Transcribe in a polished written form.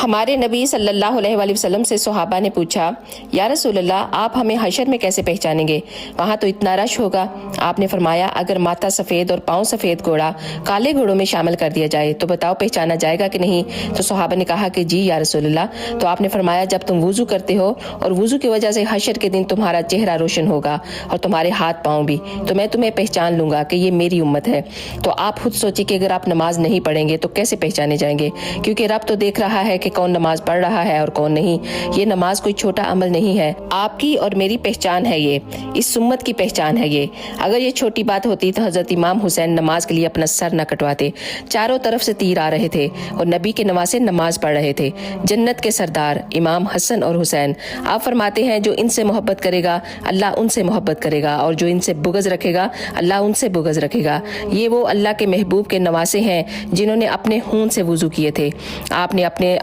ہمارے نبی صلی اللہ علیہ وآلہ وسلم سے صحابہ نے پوچھا، یا رسول اللہ، آپ ہمیں حشر میں کیسے پہچانیں گے؟ وہاں تو اتنا رش ہوگا۔ آپ نے فرمایا، اگر ماتھا سفید اور پاؤں سفید گھوڑا کالے گھوڑوں میں شامل کر دیا جائے تو بتاؤ پہچانا جائے گا کہ نہیں؟ تو صحابہ نے کہا کہ جی یا رسول اللہ۔ تو آپ نے فرمایا، جب تم وضو کرتے ہو اور وضو کی وجہ سے حشر کے دن تمہارا چہرہ روشن ہوگا اور تمہارے ہاتھ پاؤں بھی، تو میں تمہیں پہچان لوں گا کہ یہ میری امت ہے۔ تو آپ خود سوچیں کہ اگر آپ نماز نہیں پڑھیں گے تو کیسے پہچانے جائیں گے؟ کیونکہ رب تو دیکھ رہا ہے کہ کون نماز پڑھ رہا ہے اور کون نہیں۔ یہ نماز کوئی چھوٹا عمل نہیں ہے، آپ کی اور میری پہچان ہے، یہ اس امت کی پہچان ہے۔ یہ اگر یہ چھوٹی بات ہوتی تو حضرت امام حسین نماز کے لیے اپنا سر نہ کٹواتے۔ چاروں طرف سے تیر آ رہے تھے اور نبی کے نواسے نماز پڑھ رہے تھے۔ جنت کے سردار امام حسن اور حسین، آپ فرماتے ہیں جو ان سے محبت کرے گا اللہ ان سے محبت کرے گا، اور جو ان سے بغض رکھے گا اللہ ان سے بغض رکھے گا۔ یہ وہ اللہ کے محبوب کے نواسے ہیں جنہوں نے اپنے خون سے وضو کیے تھے۔ آپ نے اپنے